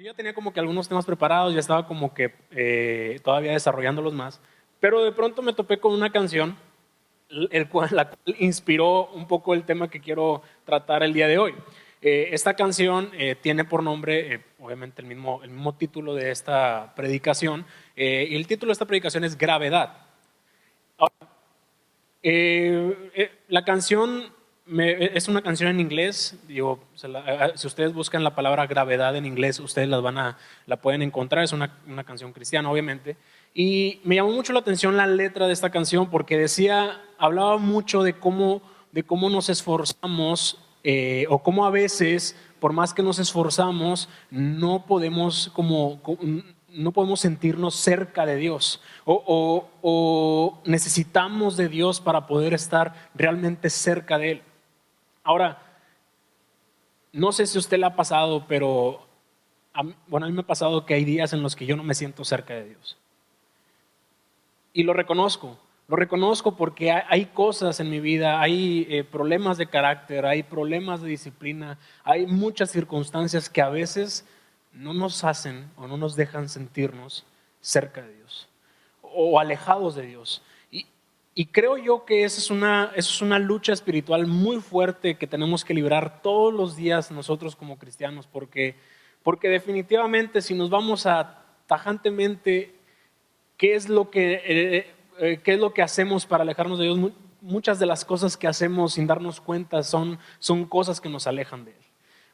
Yo ya tenía como que algunos temas preparados, ya estaba como que todavía desarrollándolos más, pero de pronto me topé con una canción la cual inspiró un poco el tema que quiero tratar el día de hoy. Esta canción tiene por nombre, obviamente, el mismo título de esta predicación, y el título de esta predicación es Gravedad. La canción es una canción en inglés. Digo, si ustedes buscan la palabra gravedad en inglés, ustedes la pueden encontrar. Es una canción cristiana, obviamente. Y me llamó mucho la atención la letra de esta canción porque hablaba mucho de cómo nos esforzamos o cómo a veces, por más que nos esforzamos, no podemos sentirnos cerca de Dios o necesitamos de Dios para poder estar realmente cerca de Él. Ahora, no sé si a usted le ha pasado, pero a mí me ha pasado que hay días en los que yo no me siento cerca de Dios. Y lo reconozco porque hay cosas en mi vida, hay problemas de carácter, hay problemas de disciplina, hay muchas circunstancias que a veces no nos hacen o no nos dejan sentirnos cerca de Dios o alejados de Dios. Y creo yo que eso es una lucha espiritual muy fuerte que tenemos que librar todos los días nosotros como cristianos, porque definitivamente si nos vamos a tajantemente qué es lo que hacemos para alejarnos de Dios, muchas de las cosas que hacemos sin darnos cuenta son cosas que nos alejan de Él.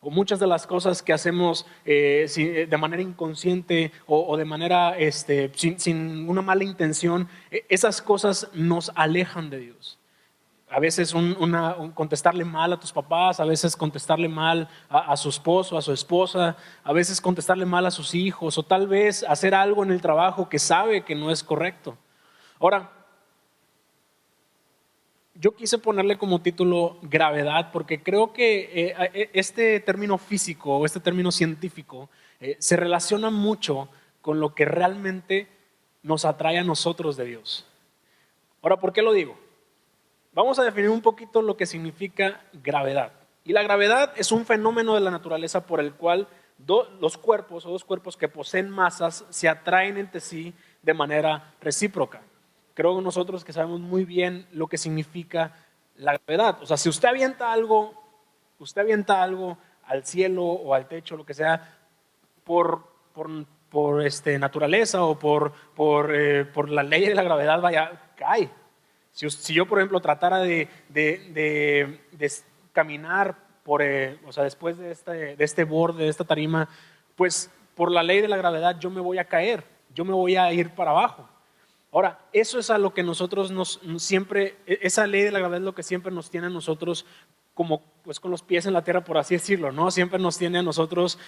O muchas de las cosas que hacemos de manera inconsciente o de manera sin una mala intención, esas cosas nos alejan de Dios. A veces contestarle mal a tus papás, a veces contestarle mal a su esposo, a su esposa, a veces contestarle mal a sus hijos, o tal vez hacer algo en el trabajo que sabe que no es correcto. Ahora, yo quise ponerle como título gravedad porque creo que este término físico o este término científico se relaciona mucho con lo que realmente nos atrae a nosotros de Dios. Ahora, ¿por qué lo digo? Vamos a definir un poquito lo que significa gravedad. Y la gravedad es un fenómeno de la naturaleza por el cual dos cuerpos que poseen masas se atraen entre sí de manera recíproca. Creo nosotros que sabemos muy bien lo que significa la gravedad. O sea, si usted avienta algo al cielo o al techo, lo que sea, por naturaleza o por la ley de la gravedad, cae. Si yo, por ejemplo, tratara de caminar después de este borde, de esta tarima, pues por la ley de la gravedad yo me voy a caer, yo me voy a ir para abajo. Ahora, eso es a lo que nosotros esa ley de la gravedad es lo que siempre nos tiene a nosotros como pues con los pies en la tierra, por así decirlo, ¿no? Siempre nos tiene a nosotros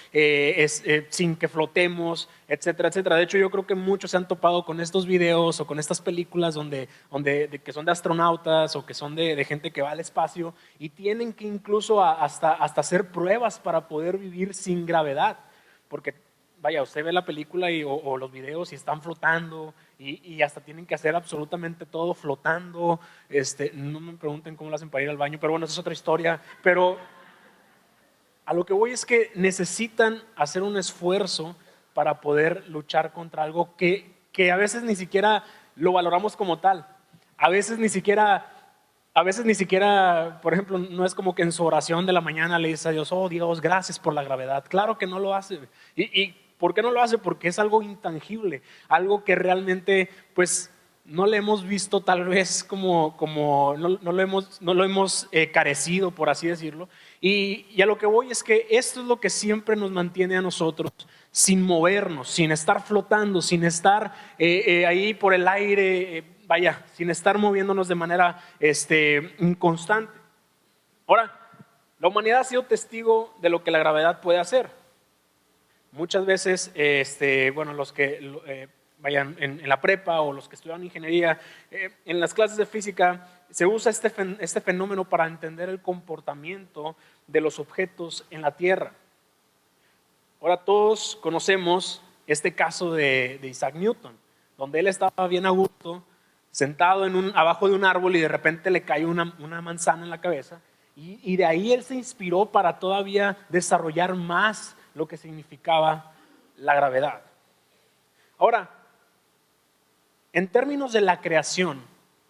sin que flotemos, etcétera, etcétera. De hecho, yo creo que muchos se han topado con estos videos o con estas películas que son de astronautas o que son de gente que va al espacio y tienen que incluso hasta hacer pruebas para poder vivir sin gravedad, porque vaya, usted ve la película o los videos y están flotando y hasta tienen que hacer absolutamente todo flotando. No me pregunten cómo lo hacen para ir al baño, pero bueno, esa es otra historia. Pero a lo que voy es que necesitan hacer un esfuerzo para poder luchar contra algo que a veces ni siquiera lo valoramos como tal. A veces ni siquiera, por ejemplo, no es como que en su oración de la mañana le dice a Dios, oh Dios, gracias por la gravedad. Claro que no lo hace. ¿Y por qué no lo hace? Porque es algo intangible, algo que realmente pues no le hemos visto tal vez no lo hemos carecido, por así decirlo. Y a lo que voy es que esto es lo que siempre nos mantiene a nosotros sin movernos, sin estar flotando, sin estar ahí por el aire, sin estar moviéndonos de manera inconstante. Ahora, la humanidad ha sido testigo de lo que la gravedad puede hacer. Muchas veces, los que vayan en la prepa o los que estudian ingeniería, en las clases de física se usa este fenómeno para entender el comportamiento de los objetos en la Tierra. Ahora todos conocemos este caso de Isaac Newton, donde él estaba bien a gusto, sentado abajo de un árbol y de repente le cayó una manzana en la cabeza y de ahí él se inspiró para todavía desarrollar más lo que significaba la gravedad. Ahora, en términos de la creación,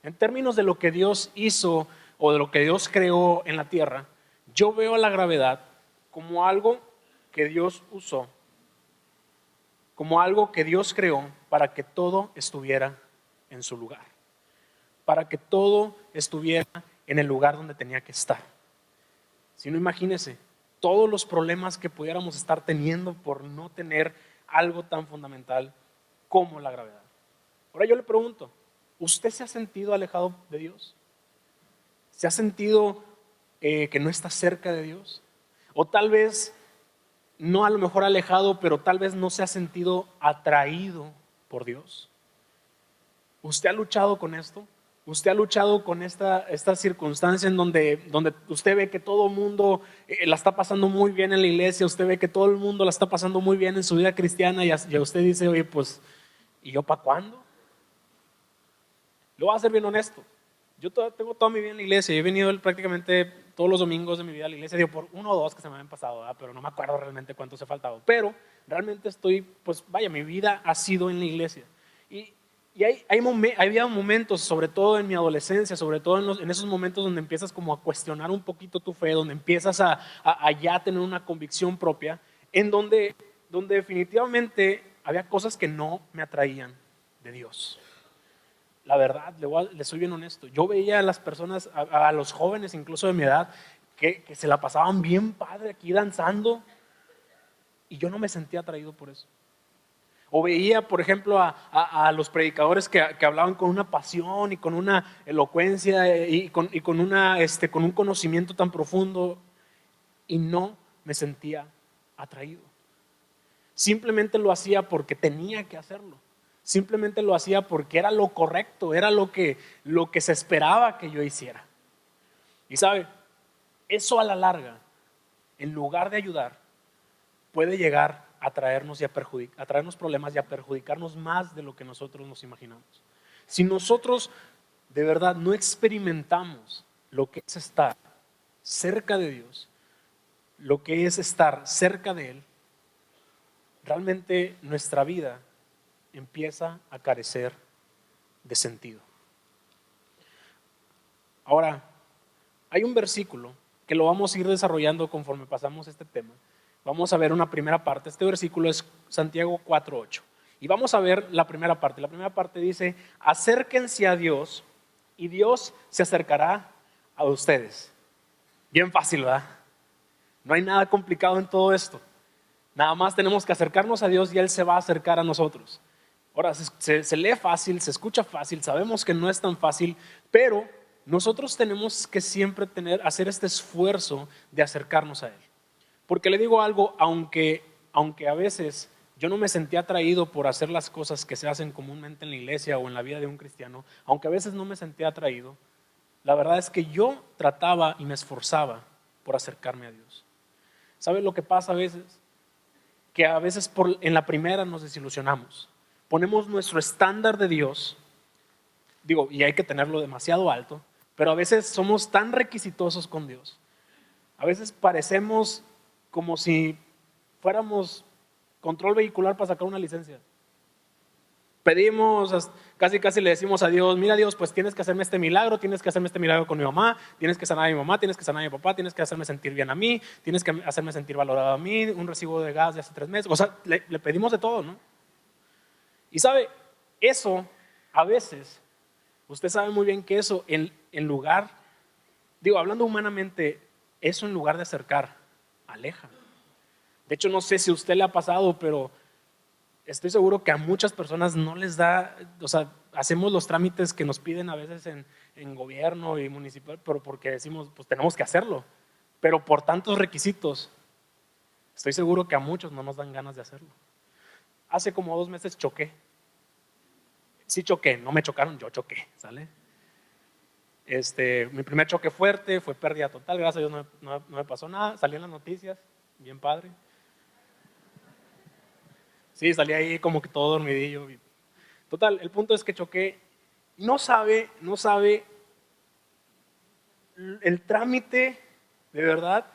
en términos de lo que Dios hizo o de lo que Dios creó en la tierra, yo veo a la gravedad como algo que Dios usó, como algo que Dios creó para que todo estuviera en su lugar, para que todo estuviera en el lugar donde tenía que estar. Si no, imagínese todos los problemas que pudiéramos estar teniendo por no tener algo tan fundamental como la gravedad. Ahora yo le pregunto, ¿usted se ha sentido alejado de Dios? ¿Se ha sentido que no está cerca de Dios? O tal vez, no a lo mejor alejado, pero tal vez no se ha sentido atraído por Dios. ¿Usted ha luchado con esto? ¿Usted ha luchado con esta circunstancia en donde usted ve que todo el mundo la está pasando muy bien en la iglesia, usted ve que todo el mundo la está pasando muy bien en su vida cristiana y usted dice, oye, pues, ¿y yo para cuándo? Lo voy a ser bien honesto. Yo tengo toda mi vida en la iglesia. He venido prácticamente todos los domingos de mi vida a la iglesia. Digo, por uno o dos que se me habían pasado, ¿verdad? Pero no me acuerdo realmente cuántos he faltado. Pero realmente estoy, pues vaya, mi vida ha sido en la iglesia. Y había momentos, sobre todo en mi adolescencia, sobre todo en esos momentos donde empiezas como a cuestionar un poquito tu fe, donde empiezas a ya tener una convicción propia, en donde definitivamente había cosas que no me atraían de Dios. La verdad, le soy bien honesto. Yo veía a las personas, a los jóvenes incluso de mi edad, que se la pasaban bien padre aquí danzando y yo no me sentía atraído por eso. O veía, por ejemplo, a los predicadores que hablaban con una pasión y con una elocuencia y con un conocimiento tan profundo y no me sentía atraído. Simplemente lo hacía porque tenía que hacerlo. Simplemente lo hacía porque era lo correcto, era lo que se esperaba que yo hiciera. Y sabe, eso a la larga, en lugar de ayudar, puede llegar a traernos problemas y a perjudicarnos más de lo que nosotros nos imaginamos. Si nosotros de verdad no experimentamos lo que es estar cerca de Dios, lo que es estar cerca de Él, realmente nuestra vida empieza a carecer de sentido. Ahora, hay un versículo que lo vamos a ir desarrollando conforme pasamos este tema. Vamos a ver una primera parte. Este versículo es Santiago 4:8. Y vamos a ver la primera parte. La primera parte dice, acérquense a Dios y Dios se acercará a ustedes. Bien fácil, ¿verdad? No hay nada complicado en todo esto. Nada más tenemos que acercarnos a Dios y Él se va a acercar a nosotros. Ahora, se lee fácil, se escucha fácil, sabemos que no es tan fácil, pero nosotros tenemos que siempre hacer este esfuerzo de acercarnos a Él. Porque le digo algo, aunque a veces yo no me sentía atraído por hacer las cosas que se hacen comúnmente en la iglesia o en la vida de un cristiano, aunque a veces no me sentía atraído, la verdad es que yo trataba y me esforzaba por acercarme a Dios. ¿Sabe lo que pasa a veces? Que a veces en la primera nos desilusionamos. Ponemos nuestro estándar de Dios, y hay que tenerlo demasiado alto, pero a veces somos tan requisitosos con Dios. A veces parecemos como si fuéramos control vehicular para sacar una licencia. Pedimos, casi le decimos a Dios, mira Dios, pues tienes que hacerme este milagro con mi mamá, tienes que sanar a mi mamá, tienes que sanar a mi papá, tienes que hacerme sentir bien a mí, tienes que hacerme sentir valorado a mí, un recibo de gas de hace 3 meses. O sea, le pedimos de todo, ¿no? Y sabe, eso a veces, usted sabe muy bien que eso en lugar, hablando humanamente, eso en lugar de acercar, aleja. De hecho, no sé si a usted le ha pasado, pero estoy seguro que a muchas personas no les da, hacemos los trámites que nos piden a veces en gobierno y municipal, pero porque decimos, pues tenemos que hacerlo. Pero por tantos requisitos, estoy seguro que a muchos no nos dan ganas de hacerlo. Hace como 2 meses choqué. Sí choqué, no me chocaron, yo choqué, ¿sale? Mi primer choque fuerte fue pérdida total, gracias a Dios no me pasó nada, salí en las noticias, bien padre. Sí, salí ahí como que todo dormidillo. Total, el punto es que choqué. No sabe el trámite de verdad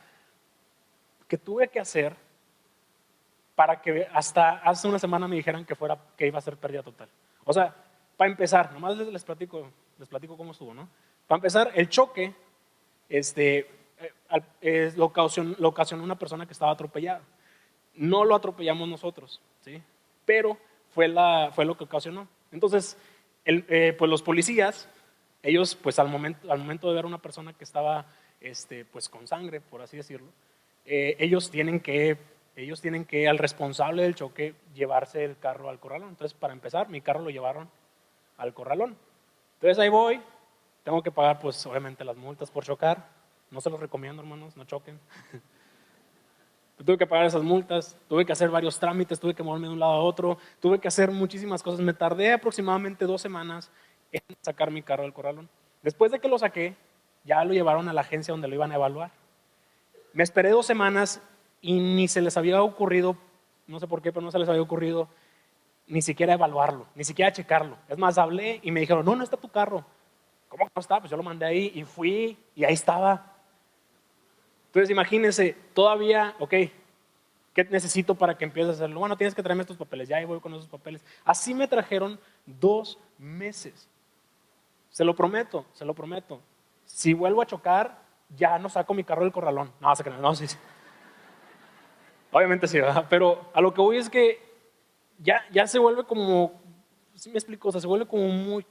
que tuve que hacer para que hasta hace una semana me dijeran que iba a ser pérdida total. O sea, para empezar, nomás les platico cómo estuvo, ¿no? Para empezar, el choque lo ocasionó una persona que estaba atropellada. No lo atropellamos nosotros, ¿sí? Pero fue lo que ocasionó. Entonces, pues los policías, ellos pues al momento de ver a una persona que estaba pues con sangre, por así decirlo, ellos tienen que al responsable del choque llevarse el carro al corralón. Entonces, para empezar, mi carro lo llevaron al corralón. Entonces ahí voy, tengo que pagar pues obviamente las multas por chocar. No se los recomiendo, hermanos, no choquen. Tuve que pagar esas multas, tuve que hacer varios trámites, tuve que moverme de un lado a otro, tuve que hacer muchísimas cosas. Me tardé aproximadamente 2 semanas en sacar mi carro del corralón. Después de que lo saqué, ya lo llevaron a la agencia donde lo iban a evaluar. Me esperé 2 semanas y ni se les había ocurrido, no sé por qué, pero no se les había ocurrido ni siquiera evaluarlo, ni siquiera checarlo. Es más, hablé y me dijeron, no está tu carro. ¿Cómo que no está? Pues yo lo mandé ahí y fui y ahí estaba. Entonces imagínense, todavía, ok, ¿qué necesito para que empiece a hacerlo? Bueno, tienes que traerme estos papeles, ya ahí voy con esos papeles. Así me trajeron 2 meses. Se lo prometo, se lo prometo. Si vuelvo a chocar, ya no saco mi carro del corralón. No, sí. Obviamente sí, ¿verdad? Pero a lo que voy es que ya se vuelve como, ¿sí me explico? O sea, se vuelve como muy,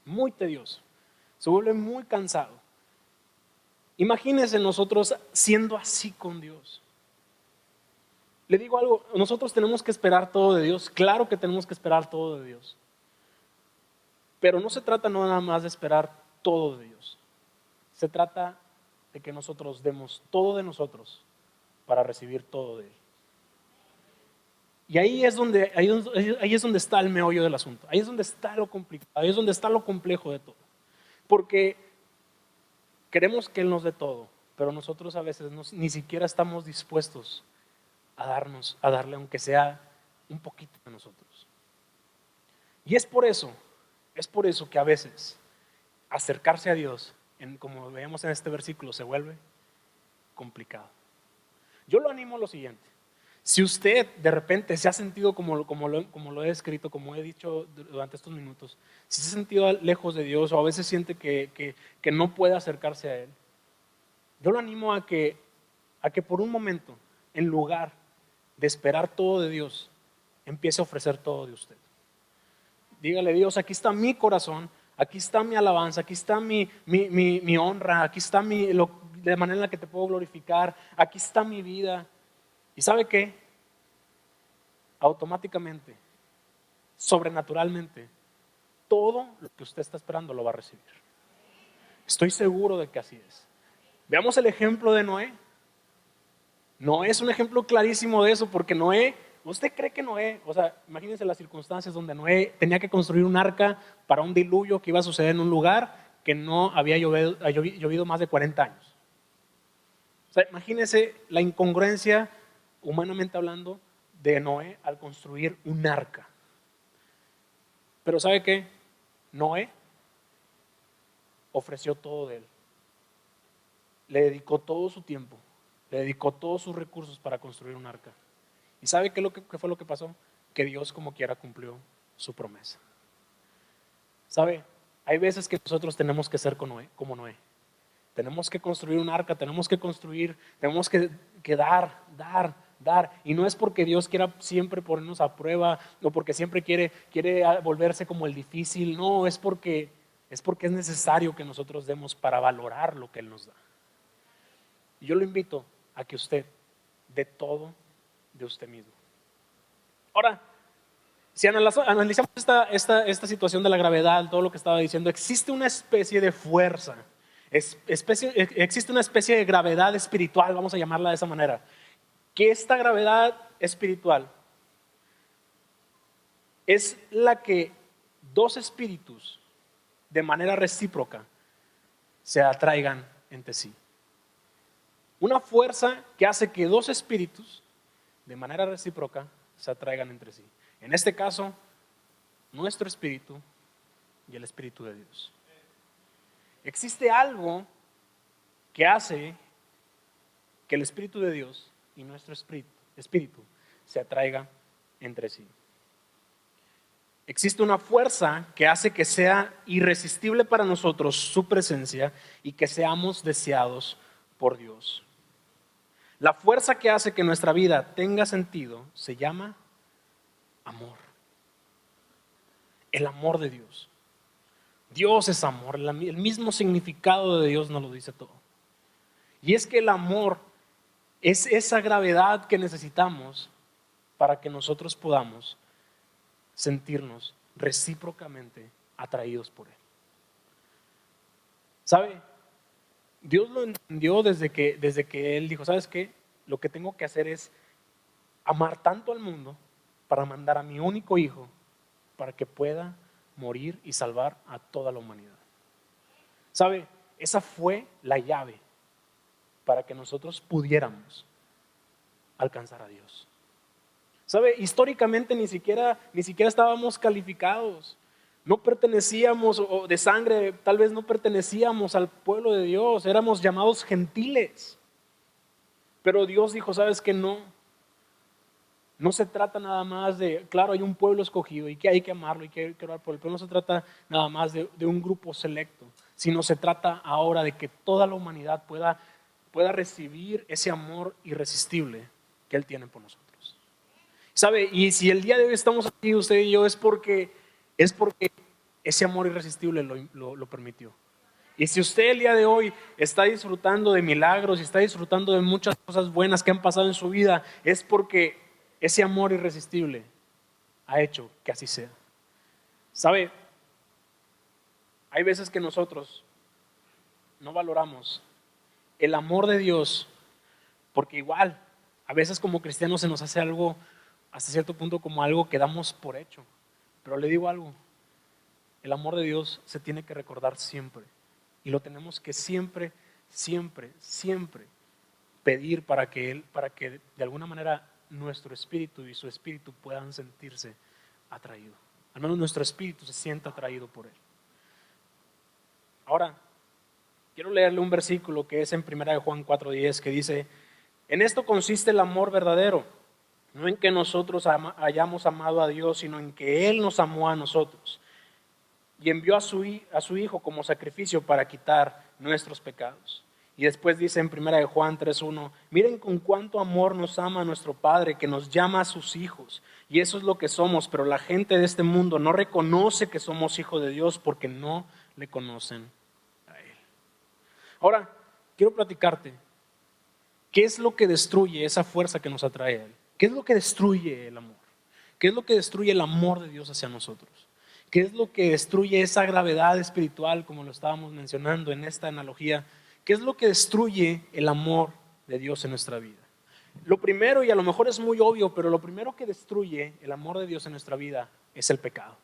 muy tedioso. Se vuelve muy cansado. Imagínense nosotros siendo así con Dios. Le digo algo, nosotros tenemos que esperar todo de Dios. Claro que tenemos que esperar todo de Dios. Pero no se trata nada más de esperar todo de Dios. Se trata de que nosotros demos todo de nosotros para recibir todo de Él. Y ahí es donde está el meollo del asunto. Ahí es donde está lo complicado. Ahí es donde está lo complejo de todo. Porque queremos que Él nos dé todo, pero nosotros a veces ni siquiera estamos dispuestos a darle aunque sea un poquito de nosotros. Y es por eso que a veces acercarse a Dios, como veíamos en este versículo, se vuelve complicado. Yo lo animo a lo siguiente. Si usted de repente se ha sentido como lo he escrito, como he dicho durante estos minutos, si se ha sentido lejos de Dios o a veces siente que no puede acercarse a Él, yo lo animo a que por un momento, en lugar de esperar todo de Dios, empiece a ofrecer todo de usted. Dígale, Dios, aquí está mi corazón, aquí está mi alabanza, aquí está mi honra, aquí está de manera en la que te puedo glorificar, aquí está mi vida. ¿Y sabe qué? Automáticamente, sobrenaturalmente, todo lo que usted está esperando lo va a recibir. Estoy seguro de que así es. Veamos el ejemplo de Noé. Noé es un ejemplo clarísimo de eso, porque Noé, ¿usted cree que Noé, o sea, imagínense las circunstancias donde Noé tenía que construir un arca para un diluvio que iba a suceder en un lugar que no había llovido más de 40 años? O sea, imagínense la incongruencia, humanamente hablando, de Noé al construir un arca. Pero ¿sabe qué? Noé ofreció todo de él. Le dedicó todo su tiempo, le dedicó todos sus recursos para construir un arca. ¿Y sabe qué fue lo que pasó? Que Dios como quiera cumplió su promesa. ¿Sabe? Hay veces que nosotros tenemos que ser como Noé. Tenemos que construir un arca, tenemos que dar. Y no es porque Dios quiera siempre ponernos a prueba o porque siempre quiere volverse como el difícil. No, es porque es necesario que nosotros demos para valorar lo que Él nos da. Y yo lo invito a que usted dé todo de usted mismo. Ahora, si analizamos esta situación de la gravedad, todo lo que estaba diciendo, existe una especie de fuerza, existe una especie de gravedad espiritual, vamos a llamarla de esa manera, que esta gravedad espiritual es la que 2 espíritus de manera recíproca se atraigan entre sí. Una fuerza que hace que 2 espíritus de manera recíproca se atraigan entre sí. En este caso, nuestro espíritu y el espíritu de Dios. Existe algo que hace que el espíritu de Dios y nuestro espíritu se atraiga entre sí. Existe una fuerza que hace que sea irresistible para nosotros su presencia y que seamos deseados por Dios. La fuerza que hace que nuestra vida tenga sentido se llama amor. El amor de Dios. Dios es amor. El mismo significado de Dios nos lo dice todo. Y es que el amor es esa gravedad que necesitamos para que nosotros podamos sentirnos recíprocamente atraídos por Él. ¿Sabe? Dios lo entendió desde que Él dijo, ¿sabes qué? Lo que tengo que hacer es amar tanto al mundo para mandar a mi único hijo para que pueda morir y salvar a toda la humanidad. ¿Sabe? Esa fue la llave para que nosotros pudiéramos alcanzar a Dios. ¿Sabe? Históricamente ni siquiera estábamos calificados. No pertenecíamos, o de sangre, tal vez no pertenecíamos al pueblo de Dios. Éramos llamados gentiles. Pero Dios dijo, ¿sabes qué? No se trata nada más de, claro, hay un pueblo escogido y que hay que amarlo y que hay que orar por él, pero no se trata nada más de un grupo selecto, sino se trata ahora de que toda la humanidad pueda recibir ese amor irresistible que Él tiene por nosotros. ¿Sabe? Y si el día de hoy estamos aquí, usted y yo, es porque ese amor irresistible lo permitió. Y si usted el día de hoy está disfrutando de milagros y está disfrutando de muchas cosas buenas que han pasado en su vida, es porque ese amor irresistible ha hecho que así sea. ¿Sabe? Hay veces que nosotros no valoramos el amor de Dios porque igual, a veces como cristianos se nos hace algo, hasta cierto punto como algo que damos por hecho. Pero le digo algo, el amor de Dios se tiene que recordar siempre. Y lo tenemos que siempre pedir para que de alguna manera nuestro espíritu y su espíritu puedan sentirse atraídos. Al menos nuestro espíritu se sienta atraído por Él. Ahora, quiero leerle un versículo que es en 1 Juan 4:10 que dice, en esto consiste el amor verdadero, no en que nosotros hayamos amado a Dios, sino en que Él nos amó a nosotros y envió a su Hijo como sacrificio para quitar nuestros pecados. Y después dice en 1 Juan 3:1, miren con cuánto amor nos ama nuestro Padre, que nos llama a sus hijos. Y eso es lo que somos, pero la gente de este mundo no reconoce que somos hijos de Dios porque no le conocen a Él. Ahora, quiero platicarte, ¿qué es lo que destruye esa fuerza que nos atrae a Él? ¿Qué es lo que destruye el amor? ¿Qué es lo que destruye el amor de Dios hacia nosotros? ¿Qué es lo que destruye esa gravedad espiritual, como lo estábamos mencionando en esta analogía? ¿Qué es lo que destruye el amor de Dios en nuestra vida? Lo primero, y a lo mejor es muy obvio, pero lo primero que destruye el amor de Dios en nuestra vida es el pecado.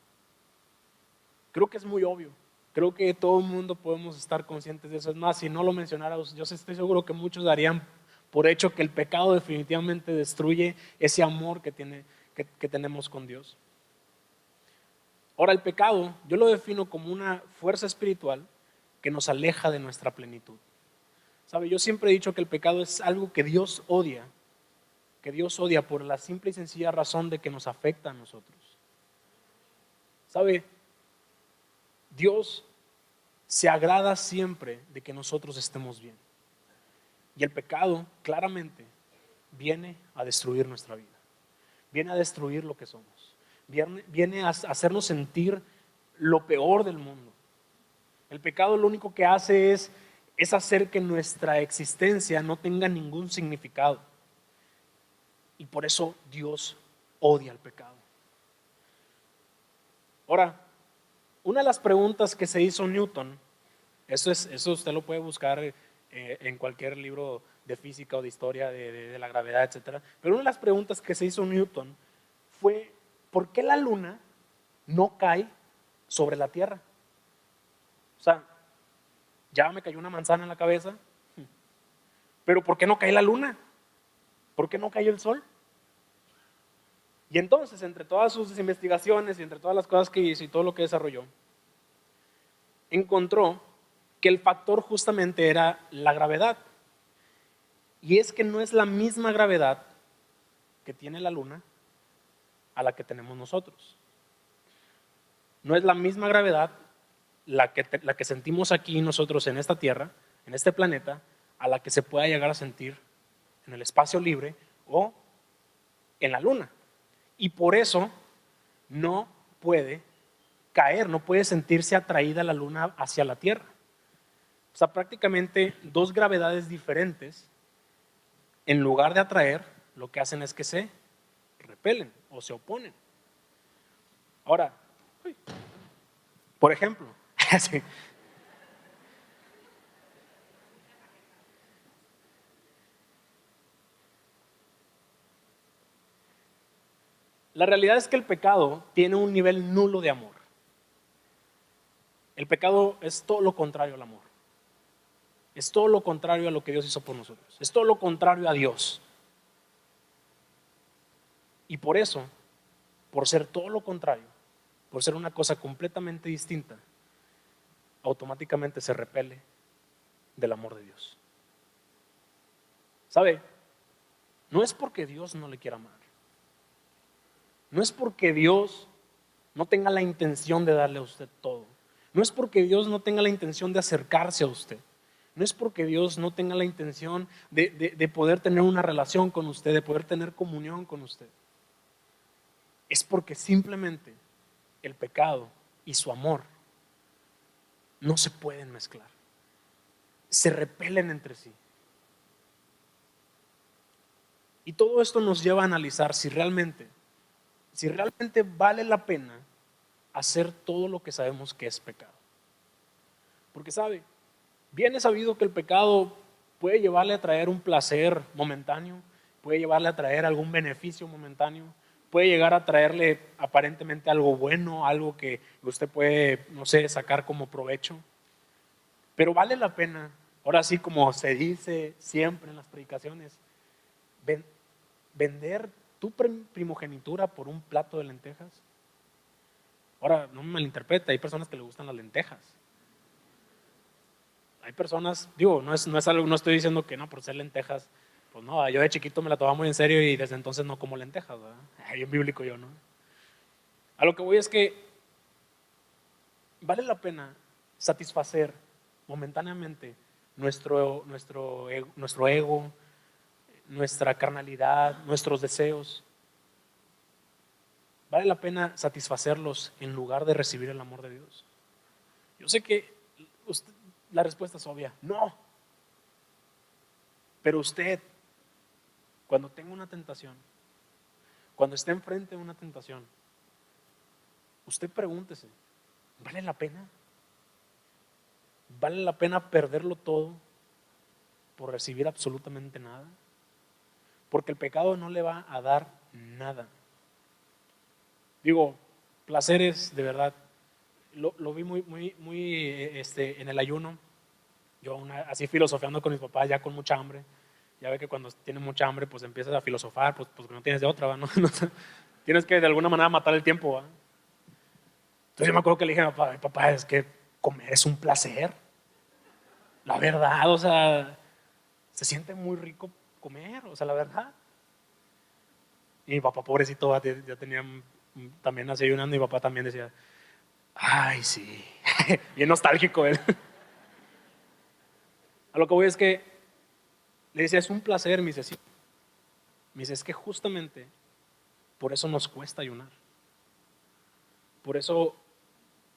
Creo que es muy obvio. Creo que todo el mundo podemos estar conscientes de eso. Es más, si no lo mencionara, yo estoy seguro que muchos darían por hecho que el pecado definitivamente destruye ese amor que tenemos con Dios. Ahora, el pecado yo lo defino como una fuerza espiritual que nos aleja de nuestra plenitud. ¿Sabe? Yo siempre he dicho que el pecado es algo que Dios odia por la simple y sencilla razón de que nos afecta a nosotros. ¿Sabe? Dios se agrada siempre de que nosotros estemos bien. Y el pecado claramente viene a destruir nuestra vida. Viene a destruir lo que somos. Viene a hacernos sentir lo peor del mundo. El pecado lo único que hace es hacer que nuestra existencia no tenga ningún significado. Y por eso Dios odia el pecado. Ahora, una de las preguntas que se hizo Newton, eso usted lo puede buscar en cualquier libro de física o de historia de la gravedad, etc. Pero una de las preguntas que se hizo Newton fue, ¿por qué la luna no cae sobre la Tierra? O sea, ya me cayó una manzana en la cabeza, pero ¿por qué no cae la luna? ¿Por qué no cayó el sol? Y entonces, entre todas sus investigaciones y entre todas las cosas que hizo y todo lo que desarrolló, encontró que el factor justamente era la gravedad. Y es que no es la misma gravedad que tiene la luna a la que tenemos nosotros. No es la misma gravedad la que sentimos aquí nosotros en esta Tierra, en este planeta, a la que se pueda llegar a sentir en el espacio libre o en la luna. Y por eso no puede caer, no puede sentirse atraída la luna hacia la Tierra. O sea, prácticamente dos gravedades diferentes, en lugar de atraer, lo que hacen es que se repelen o se oponen. Ahora, por ejemplo, sí. La realidad es que el pecado tiene un nivel nulo de amor. El pecado es todo lo contrario al amor. Es todo lo contrario a lo que Dios hizo por nosotros. Es todo lo contrario a Dios. Y por eso, por ser todo lo contrario, por ser una cosa completamente distinta, automáticamente se repele del amor de Dios. ¿Sabe? No es porque Dios no le quiera amar. No es porque Dios no tenga la intención de darle a usted todo. No es porque Dios no tenga la intención de acercarse a usted. No es porque Dios no tenga la intención de poder tener una relación con usted, de poder tener comunión con usted. Es porque simplemente el pecado y su amor no se pueden mezclar. Se repelen entre sí. Y todo esto nos lleva a analizar si realmente vale la pena hacer todo lo que sabemos que es pecado. Porque sabe, bien es sabido que el pecado puede llevarle a traer un placer momentáneo, puede llevarle a traer algún beneficio momentáneo, puede llegar a traerle aparentemente algo bueno, algo que usted puede, no sé, sacar como provecho. Pero vale la pena, ahora sí como se dice siempre en las predicaciones, vender tu primogenitura por un plato de lentejas. Ahora, no me malinterprete, hay personas que les gustan las lentejas. Hay personas, digo, no es algo, no estoy diciendo que no, por ser lentejas, pues no, yo de chiquito me la tomaba muy en serio y desde entonces no como lentejas, ¿verdad? Bien bíblico yo, ¿no? A lo que voy es que vale la pena satisfacer momentáneamente nuestro ego, nuestra carnalidad, nuestros deseos. Vale la pena satisfacerlos en lugar de recibir el amor de Dios. Yo sé que la respuesta es obvia, no. Pero usted, cuando tenga una tentación, cuando esté enfrente de una tentación, usted pregúntese, ¿vale la pena? ¿Vale la pena perderlo todo por recibir absolutamente nada? Porque el pecado no le va a dar nada. Digo, placeres de verdad. Lo vi muy en el ayuno. Yo así filosofeando con mis papás, ya con mucha hambre. Ya ve que cuando tienes mucha hambre, pues empiezas a filosofar, pues no tienes de otra, ¿no? Tienes que de alguna manera matar el tiempo, ¿va? Entonces yo me acuerdo que le dije a papá, es que comer es un placer. La verdad, o sea, se siente muy rico comer, o sea, la verdad. Y mi papá, pobrecito, ya tenía también así ayunando, y mi papá también decía, ay, sí, bien nostálgico él. A lo que voy es que le decía, es un placer, me dice, sí. Me dice, es que justamente por eso nos cuesta ayunar. Por eso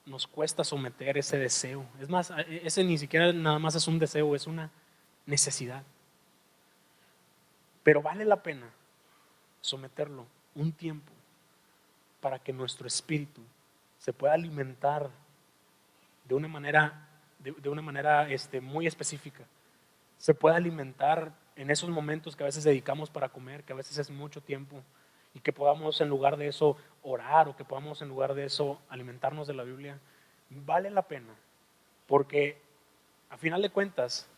nos cuesta someter ese deseo. Es más, ese ni siquiera nada más es un deseo, es una necesidad. Pero vale la pena someterlo un tiempo para que nuestro espíritu se pueda alimentar de una manera, muy específica. Se pueda alimentar en esos momentos que a veces dedicamos para comer, que a veces es mucho tiempo, y que podamos en lugar de eso orar, o que podamos en lugar de eso alimentarnos de la Biblia. Vale la pena, porque a final de cuentas,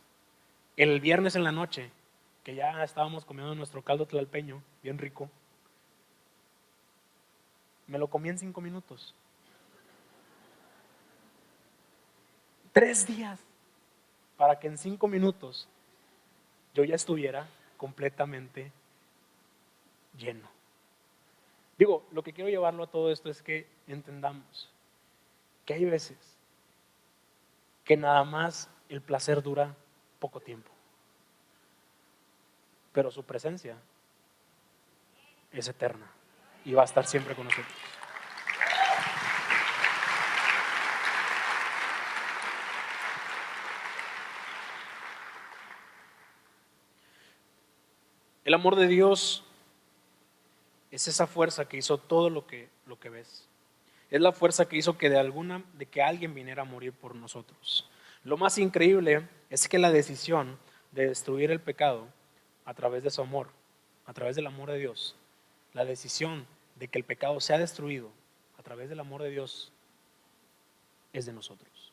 el viernes en la noche, que ya estábamos comiendo nuestro caldo tlalpeño, bien rico, me lo comí en 5 minutos. 3 días para que en 5 minutos yo ya estuviera completamente lleno. Digo, lo que quiero llevarlo a todo esto es que entendamos que hay veces que nada más el placer dura poco tiempo, pero su presencia es eterna y va a estar siempre con nosotros. El amor de Dios es esa fuerza que hizo todo lo que ves. Es la fuerza que hizo que de que alguien viniera a morir por nosotros. Lo más increíble es que la decisión de destruir el pecado a través de su amor, a través del amor de Dios, la decisión de que el pecado sea destruido a través del amor de Dios es de nosotros.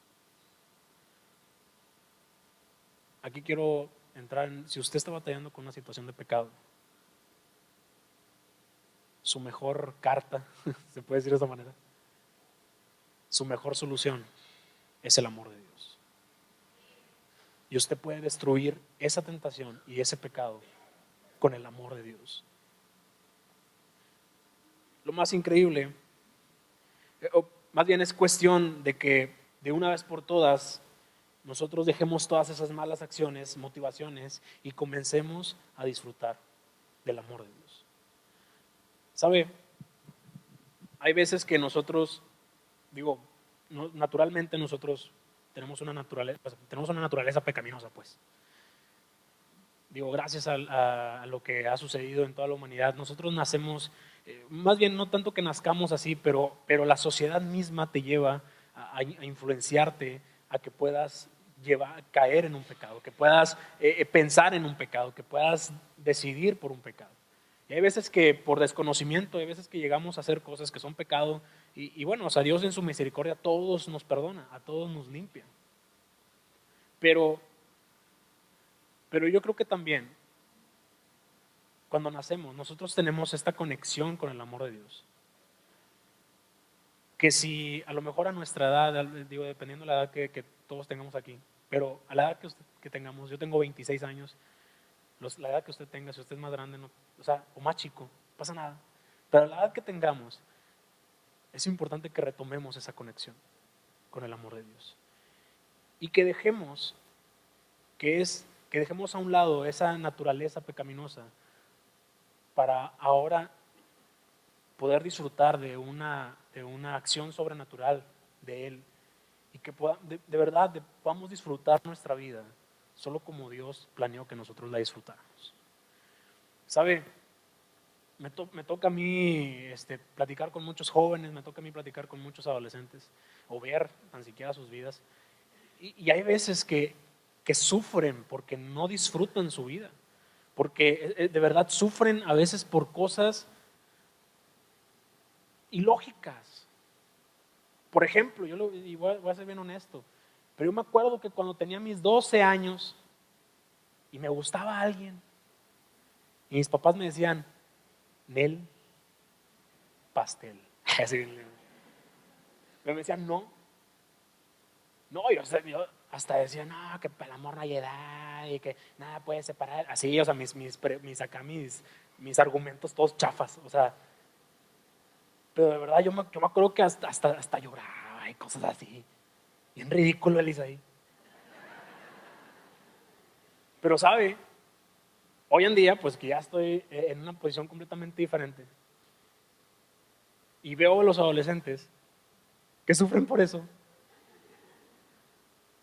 Aquí quiero entrar en, si usted está batallando con una situación de pecado, su mejor carta, se puede decir de esa manera, su mejor solución es el amor de Dios. Y usted puede destruir esa tentación y ese pecado con el amor de Dios. Lo más increíble, o más bien es cuestión de que de una vez por todas nosotros dejemos todas esas malas acciones, motivaciones y comencemos a disfrutar del amor de Dios. ¿Sabe? Hay veces que nosotros, digo, naturalmente nosotros tenemos una naturaleza pecaminosa, pues. Digo, gracias a lo que ha sucedido en toda la humanidad, nosotros nacemos, más bien no tanto que nazcamos así, pero la sociedad misma te lleva a influenciarte a que puedas caer en un pecado, que puedas pensar en un pecado, que puedas decidir por un pecado. Y hay veces que por desconocimiento, hay veces que llegamos a hacer cosas que son pecado y bueno, o sea, Dios en su misericordia a todos nos perdona, a todos nos limpia. Pero yo creo que también cuando nacemos nosotros tenemos esta conexión con el amor de Dios. Que si a lo mejor a nuestra edad, digo, dependiendo de la edad que todos tengamos aquí, pero a la edad que tengamos, yo tengo 26 años, la edad que usted tenga, si usted es más grande, no, o más chico, no pasa nada. Pero a la edad que tengamos, es importante que retomemos esa conexión con el amor de Dios. Y que dejemos a un lado esa naturaleza pecaminosa para ahora poder disfrutar de una acción sobrenatural de Él y que de verdad podamos disfrutar nuestra vida solo como Dios planeó que nosotros la disfrutáramos. ¿Sabe? Me toca a mí platicar con muchos jóvenes, me toca a mí platicar con muchos adolescentes o ver tan siquiera sus vidas y hay veces que sufren porque no disfrutan su vida, porque de verdad sufren a veces por cosas ilógicas. Por ejemplo, y voy a ser bien honesto, pero yo me acuerdo que cuando tenía mis 12 años y me gustaba alguien, y mis papás me decían, Nel, pastel. Así, me decían, no, yo hasta decía, no, que para el amor no hay edad y que nada puede separar. Así, o sea, mis argumentos todos chafas, o sea, pero de verdad yo me acuerdo que hasta lloraba y cosas así. Bien ridículo el Isaí. Pero sabe, hoy en día, pues que ya estoy en una posición completamente diferente y veo a los adolescentes que sufren por eso.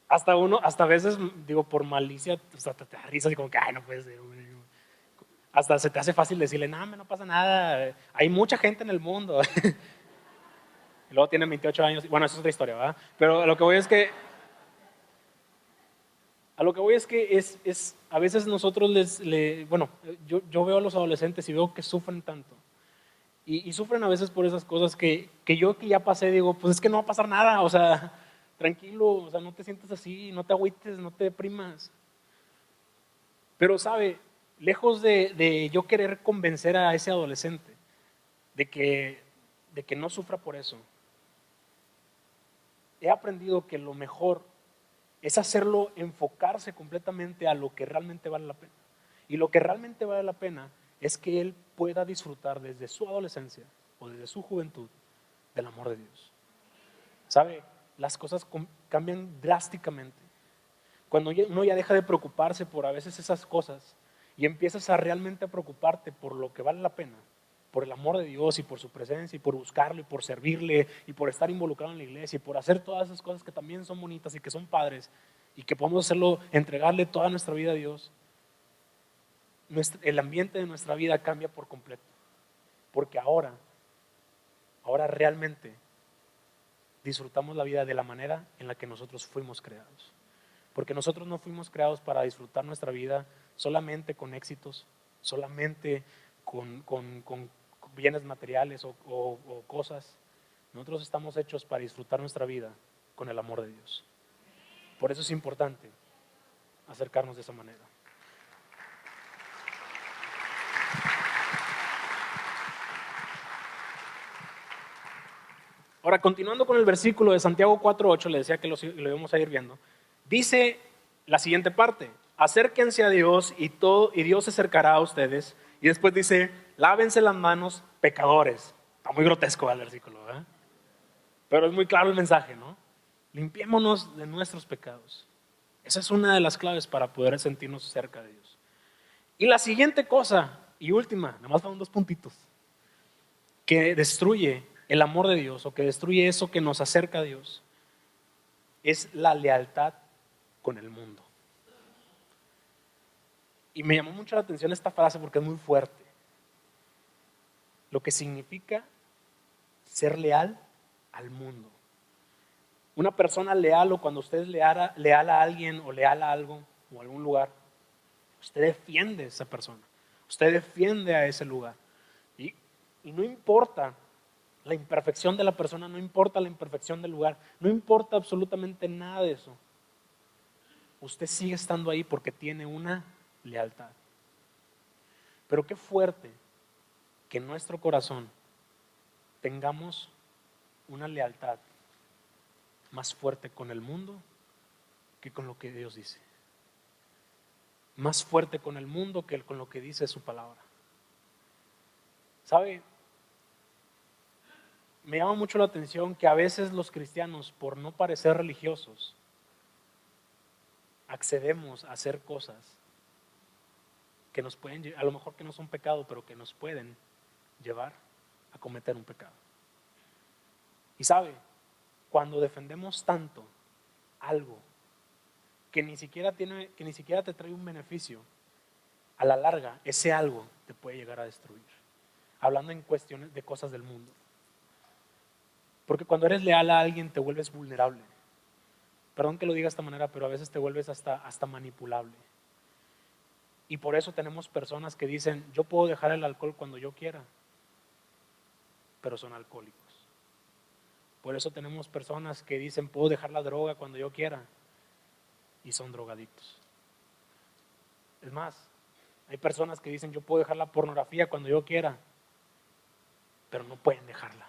Hasta a veces, digo, por malicia, hasta te da risa y como que, ay, no puede ser, güey. Hasta se te hace fácil decirle, no pasa nada, hay mucha gente en el mundo. Y luego tienen 28 años, bueno, eso es otra historia, ¿verdad? Pero a lo que voy es que a veces nosotros bueno, yo veo a los adolescentes y veo que sufren tanto. Y sufren a veces por esas cosas que yo que ya pasé, digo, pues es que no va a pasar nada, o sea, tranquilo, o sea, no te sientas así, no te agüites, no te deprimas. Pero sabe, lejos de yo querer convencer a ese adolescente de que no sufra por eso, he aprendido que lo mejor es hacerlo enfocarse completamente a lo que realmente vale la pena. Y lo que realmente vale la pena es que él pueda disfrutar desde su adolescencia o desde su juventud del amor de Dios. ¿Sabe? Las cosas cambian drásticamente. Cuando uno ya deja de preocuparse por a veces esas cosas y empiezas a realmente a preocuparte por lo que vale la pena, por el amor de Dios y por su presencia y por buscarlo y por servirle y por estar involucrado en la iglesia y por hacer todas esas cosas que también son bonitas y que son padres y que podemos hacerlo, entregarle toda nuestra vida a Dios, el ambiente de nuestra vida cambia por completo. Porque ahora realmente disfrutamos la vida de la manera en la que nosotros fuimos creados. Porque nosotros no fuimos creados para disfrutar nuestra vida solamente con éxitos, solamente con bienes materiales o cosas. Nosotros estamos hechos para disfrutar nuestra vida con el amor de Dios. Por eso es importante acercarnos de esa manera. Ahora, continuando con el versículo de Santiago 4:8, le decía que lo íbamos a ir viendo, dice la siguiente parte: acérquense a Dios y Dios se acercará a ustedes. Y después dice: lávense las manos, pecadores. Está muy grotesco el versículo, ¿verdad? Pero es muy claro el mensaje, ¿no? Limpiémonos de nuestros pecados. Esa es una de las claves para poder sentirnos cerca de Dios. Y la siguiente cosa y última, nada más son 2 puntitos, que destruye el amor de Dios o que destruye eso que nos acerca a Dios, es la lealtad con el mundo. Y me llamó mucho la atención esta frase porque es muy fuerte. Lo que significa ser leal al mundo. Una persona leal, o cuando usted es leal a alguien o leal a algo o a algún lugar, usted defiende a esa persona, usted defiende a ese lugar. Y no importa la imperfección de la persona, no importa la imperfección del lugar, no importa absolutamente nada de eso. Usted sigue estando ahí porque tiene una lealtad. Pero qué fuerte que en nuestro corazón tengamos una lealtad más fuerte con el mundo que con lo que Dios dice. Más fuerte con el mundo que con lo que dice su palabra. ¿Sabe? Me llama mucho la atención que a veces los cristianos, por no parecer religiosos, accedemos a hacer cosas que nos pueden, a lo mejor que no son pecado, pero que nos pueden llevar a cometer un pecado. Y sabe, cuando defendemos tanto algo que ni siquiera te trae un beneficio, a la larga ese algo te puede llegar a destruir. Hablando en cuestiones de cosas del mundo. Porque cuando eres leal a alguien te vuelves vulnerable. Perdón que lo diga de esta manera, pero a veces te vuelves hasta manipulable. Y por eso tenemos personas que dicen: yo puedo dejar el alcohol cuando yo quiera, pero son alcohólicos. Por eso tenemos personas que dicen: puedo dejar la droga cuando yo quiera, y son drogadictos. Es más, hay personas que dicen: yo puedo dejar la pornografía cuando yo quiera, pero no pueden dejarla.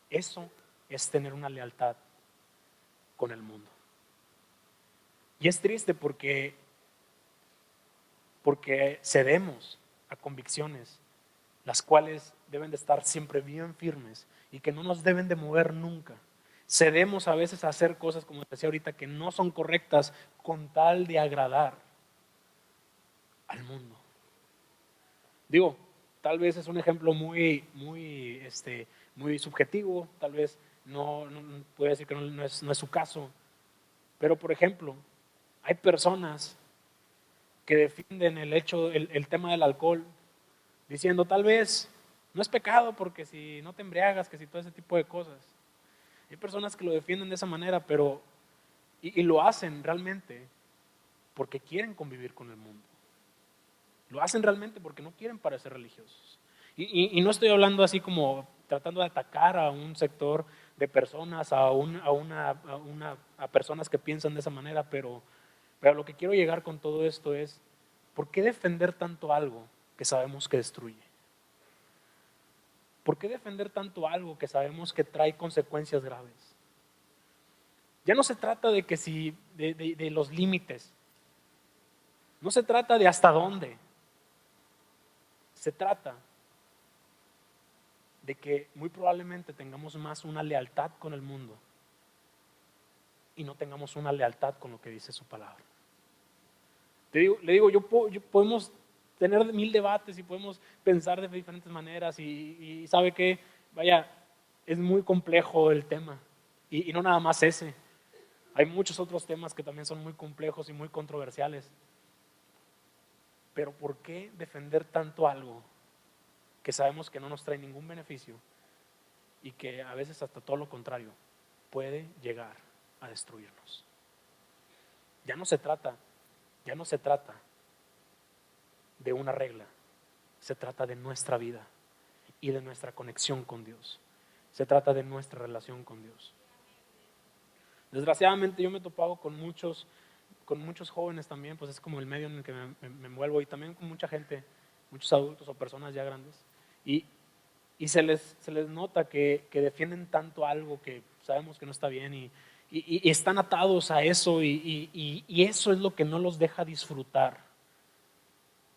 Eso es tener una lealtad con el mundo. Y es triste porque cedemos a convicciones, las cuales deben de estar siempre bien firmes y que no nos deben de mover nunca. Cedemos a veces a hacer cosas, como decía ahorita, que no son correctas con tal de agradar al mundo. Digo, tal vez es un ejemplo muy subjetivo, tal vez no puede decir que no es su caso, pero por ejemplo, hay personas que defienden el tema del alcohol, diciendo: tal vez no es pecado porque si no te embriagas, que si todo ese tipo de cosas. Hay personas que lo defienden de esa manera, pero y lo hacen realmente porque quieren convivir con el mundo. Lo hacen realmente porque no quieren parecer religiosos. Y no estoy hablando así como tratando de atacar a un sector de personas, a personas que piensan de esa manera, pero lo que quiero llegar con todo esto es: ¿por qué defender tanto algo que sabemos que destruye? ¿Por qué defender tanto algo que sabemos que trae consecuencias graves? Ya no se trata de que de los límites. No se trata de hasta dónde. Se trata de que muy probablemente tengamos más una lealtad con el mundo y no tengamos una lealtad con lo que dice su palabra. Podemos tener 1000 debates y podemos pensar de diferentes maneras y sabe que, vaya, es muy complejo el tema y no nada más ese. Hay muchos otros temas que también son muy complejos y muy controversiales. Pero ¿por qué defender tanto algo que sabemos que no nos trae ningún beneficio y que a veces hasta todo lo contrario puede llegar a destruirnos? Ya no se trata de una regla, se trata de nuestra vida y de nuestra conexión con Dios. Se trata de nuestra relación con Dios. Desgraciadamente yo me he topado con muchos jóvenes también, pues es como el medio en el que me envuelvo, y también con mucha gente, muchos adultos o personas ya grandes, y se les nota que defienden tanto algo que sabemos que no está bien y están atados a eso y eso es lo que no los deja disfrutar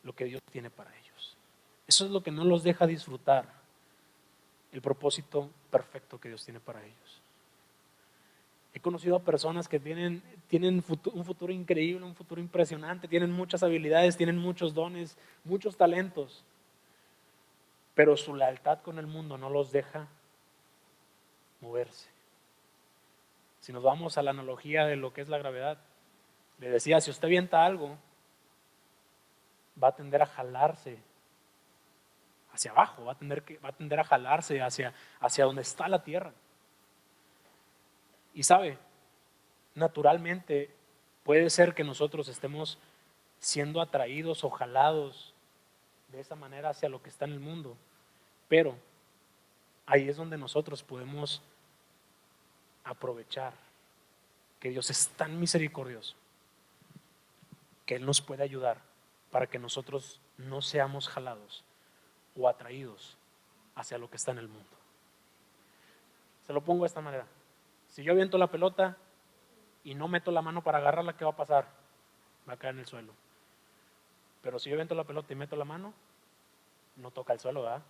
lo que Dios tiene para ellos. Eso es lo que no los deja disfrutar el propósito perfecto que Dios tiene para ellos. He conocido a personas que tienen un futuro increíble, un futuro impresionante, tienen muchas habilidades, tienen muchos dones, muchos talentos, pero su lealtad con el mundo no los deja moverse. Si nos vamos a la analogía de lo que es la gravedad, le decía, si usted avienta algo, va a tender a jalarse hacia abajo, va a tender a jalarse hacia donde está la tierra. Y sabe, naturalmente puede ser que nosotros estemos siendo atraídos o jalados de esa manera hacia lo que está en el mundo, pero ahí es donde nosotros podemos aprovechar que Dios es tan misericordioso que Él nos puede ayudar para que nosotros no seamos jalados o atraídos hacia lo que está en el mundo. Se lo pongo de esta manera: si yo aviento la pelota y no meto la mano para agarrarla, ¿qué va a pasar? Va a caer en el suelo. Pero si yo aviento la pelota y meto la mano, no toca el suelo, ¿verdad?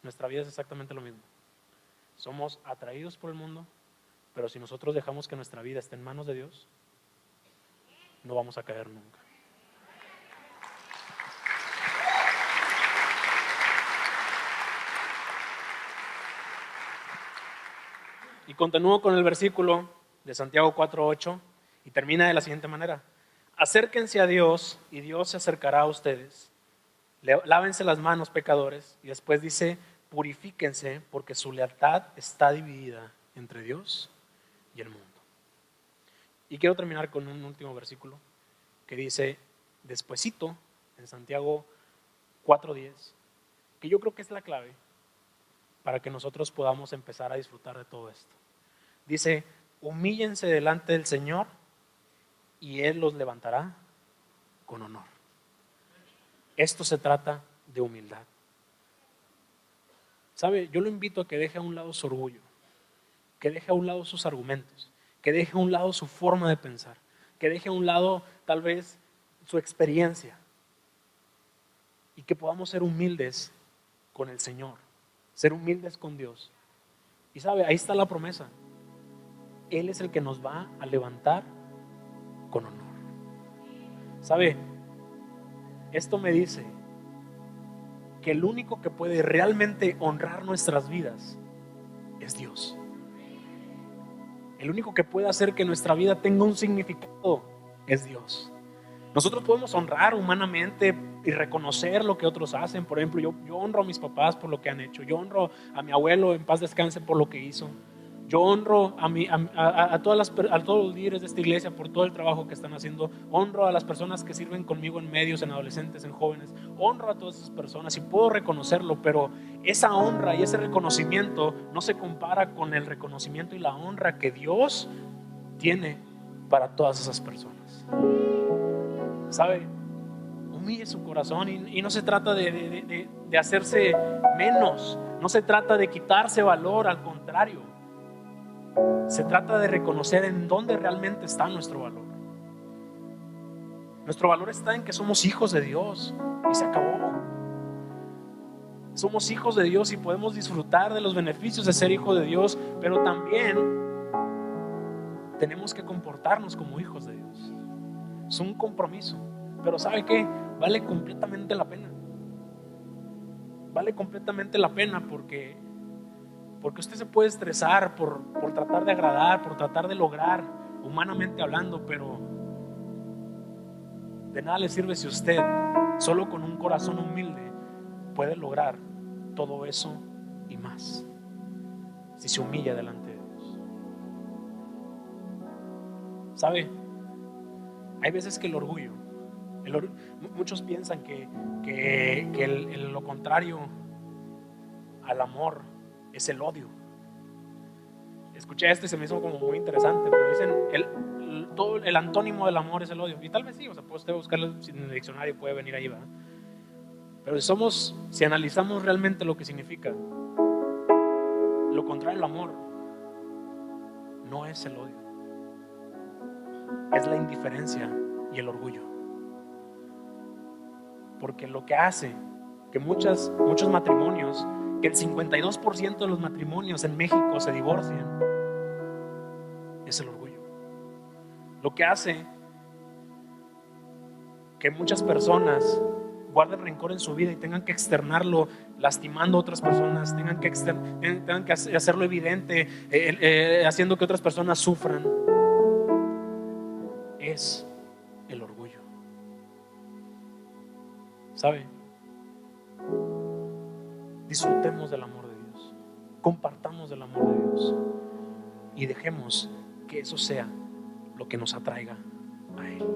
Nuestra vida es exactamente lo mismo. Somos atraídos por el mundo, pero si nosotros dejamos que nuestra vida esté en manos de Dios, no vamos a caer nunca. Y continúo con el versículo de Santiago 4:8 y termina de la siguiente manera: acérquense a Dios y Dios se acercará a ustedes. Lávense las manos, pecadores. Y después dice: purifíquense, porque su lealtad está dividida entre Dios y el mundo. Y quiero terminar con un último versículo que dice despuesito en Santiago 4:10, que yo creo que es la clave para que nosotros podamos empezar a disfrutar de todo esto. Dice: humíllense delante del Señor y Él los levantará con honor. Esto se trata de humildad. ¿Sabe? Yo lo invito a que deje a un lado su orgullo, que deje a un lado sus argumentos, que deje a un lado su forma de pensar, que deje a un lado tal vez su experiencia y que podamos ser humildes con el Señor, ser humildes con Dios. Y sabe, ahí está la promesa. Él es el que nos va a levantar con honor. ¿Sabe? Esto me dice que el único que puede realmente honrar nuestras vidas es Dios. El único que puede hacer que nuestra vida tenga un significado es Dios. Nosotros podemos honrar humanamente y reconocer lo que otros hacen. Por ejemplo, yo honro a mis papás por lo que han hecho. Yo honro a mi abuelo, en paz descanse, por lo que hizo. Yo honro a todos los líderes de esta iglesia por todo el trabajo que están haciendo. Honro a las personas que sirven conmigo en medios, en adolescentes, en jóvenes. Honro a todas esas personas y puedo reconocerlo, pero esa honra y ese reconocimiento no se compara con el reconocimiento y la honra que Dios tiene para todas esas personas. ¿Sabe? Humille su corazón y no se trata de hacerse menos, no se trata de quitarse valor, al contrario. Se trata de reconocer en dónde realmente está nuestro valor. Nuestro valor está en que somos hijos de Dios y se acabó. Somos hijos de Dios y podemos disfrutar de los beneficios de ser hijo de Dios, pero también tenemos que comportarnos como hijos de Dios. Es un compromiso, pero ¿sabe qué? Vale completamente la pena. Vale completamente la pena porque usted se puede estresar por tratar de agradar, por tratar de lograr, humanamente hablando, pero de nada le sirve si usted solo con un corazón humilde puede lograr todo eso y más, si se humilla delante de Dios. ¿Sabe? Hay veces que el orgullo, muchos piensan que lo contrario al amor es el odio. Escuché esto y se me hizo como muy interesante, pero dicen todo el antónimo del amor es el odio, y tal vez sí, o sea, puede usted buscarlo en el diccionario, puede venir ahí, ¿verdad? Pero si analizamos realmente lo que significa, lo contrario al amor no es el odio, es la indiferencia y el orgullo. Porque lo que hace que muchos matrimonios, que el 52% de los matrimonios en México se divorcien, es el orgullo. Lo que hace que muchas personas guarden rencor en su vida y tengan que externarlo lastimando a otras personas, tengan que hacerlo evidente, haciendo que otras personas sufran, es el orgullo. ¿Sabe? Disfrutemos del amor de Dios, compartamos del amor de Dios y dejemos que eso sea lo que nos atraiga a Él.